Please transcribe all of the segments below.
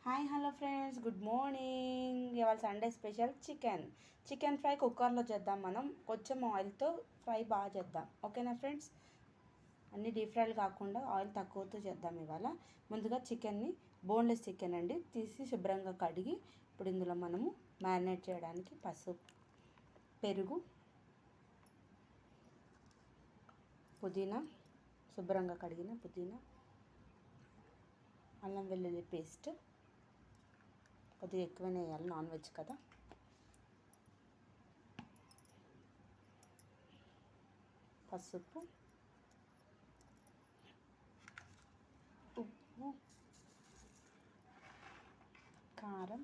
Hi hello friends, good morning. ఇవాళ Sunday special chicken fry కుక్కర్లో చేద్దాం. మనం కొంచెం ఆయిల్తో ఫ్రై బాగా చేద్దాం. ఓకేనా ఫ్రెండ్స్? అన్ని డీప్ ఫ్రైలు కాకుండా ఆయిల్ తక్కువతో చేద్దాం ఇవాళ. ముందుగా చికెన్ని, బోన్లెస్ చికెన్ అండి, తీసి శుభ్రంగా కడిగి ఇప్పుడు ఇందులో మనము మ్యారినేట్ చేయడానికి పసుపు, పెరుగు, పుదీనా, శుభ్రంగా కడిగిన పుదీనా, అల్లం వెల్లుల్లి పేస్ట్ కొద్దిగా ఎక్కువనే వేయాలి, నాన్ వెజ్ కదా. పసుపు, ఉప్పు, కారం,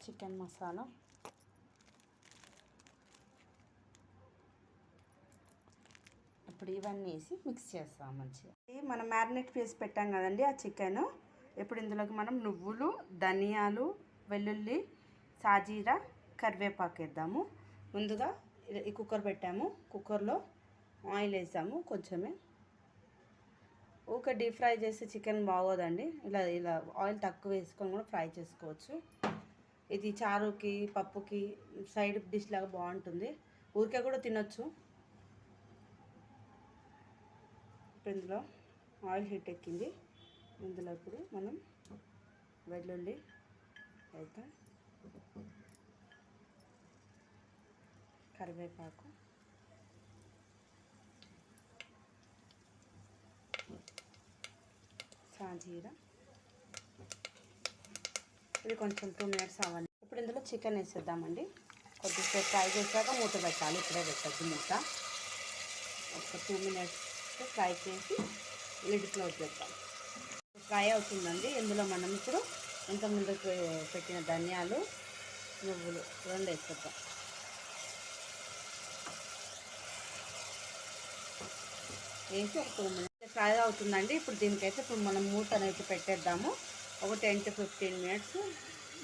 చికెన్ మసాలా, ఇప్పుడు ఇవన్నీ వేసి మిక్స్ చేస్తాం మంచిగా. మనం మ్యారినేట్ చేసి పెట్టాం కదండి ఆ చికెన్. ఇప్పుడు ఇందులోకి మనం నువ్వులు, ధనియాలు, వెల్లుల్లి, సాజీరా, కరివేపాకు వేద్దాము. ముందుగా ఈ కుక్కర్ పెట్టాము. కుక్కర్లో ఆయిల్ వేసాము కొంచెమే. ఊరికే డీప్ ఫ్రై చేసి చికెన్ బాగోదండి. ఇలా ఆయిల్ తక్కువ వేసుకొని కూడా ఫ్రై చేసుకోవచ్చు. ఇది చారుకి, పప్పుకి సైడ్ డిష్ లాగా బాగుంటుంది. ఊరికే కూడా తినొచ్చు. ఇప్పుడు ఇందులో ఆయిల్ హీట్ ఎక్కింది. ఇందులో ఇప్పుడు మనం వెల్లుల్లి వేద్దాం, కరివేపాకు, సాజీరా. ఇది కొంచెం 2 మినిట్స్ అవ్వాలి. ఇప్పుడు ఇందులో చికెన్ వేసేద్దామండి. కొద్దిసేపు ఫ్రై చేశాక మూత పెట్టాలి. ఇప్పుడే పెట్టద్దు మూత. ఒక 2 మినిట్స్ ఫ్రై చేసి లిడ్ క్లోజ్ చేద్దాం. ఫ్రై అవుతుందండి. ఇందులో మనం ఇప్పుడు ఇంతకుముందుకు పెట్టిన ధనియాలు, నువ్వులు రెండు వేసేద్దాం. వేసి ఒక 2 మినిట్స్ ఫ్రై అవుతుందండి. ఇప్పుడు దీనికైతే ఇప్పుడు మనం మూత అనేది పెట్టేద్దాము. ఒక 10 to 15 మినిట్స్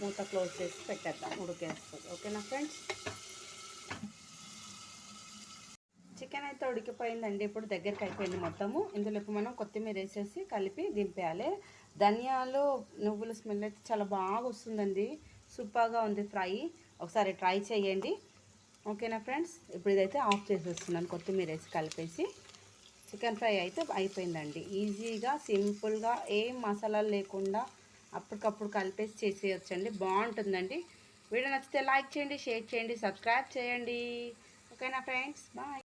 మూత క్లోజ్ చేసి పెట్టేద్దాం, ఉడికేస్తుంది. ఓకేనా ఫ్రెండ్స్? చికెన్ అయితే ఉడికిపోయిందండి. ఇప్పుడు దగ్గరికి అయిపోయింది మొత్తము. ఇందులో ఇప్పుడు మనం కొత్తిమీర వేసేసి కలిపి దింపేయాలి. ధనియాలు, నువ్వుల స్మెల్ అయితే చాలా బాగా వస్తుందండి. సూపర్గా ఉంది ఫ్రై. ఒకసారి ట్రై చేయండి. ఓకేనా ఫ్రెండ్స్? ఇప్పుడు ఇదైతే ఆఫ్ చేసేస్తున్నాను. కొత్తిమీర వేసి కలిపేసి చికెన్ ఫ్రై అయితే అయిపోయిందండి. ఈజీగా, సింపుల్గా, ఏం మసాలాలు లేకుండా అప్పటికప్పుడు కలిపేసి చేసేయచ్చండి. బాగుంటుందండి. వీడియో నచ్చితే లైక్ చేయండి, షేర్ చేయండి, సబ్స్క్రైబ్ చేయండి. ఓకేనా ఫ్రెండ్స్? బాయ్.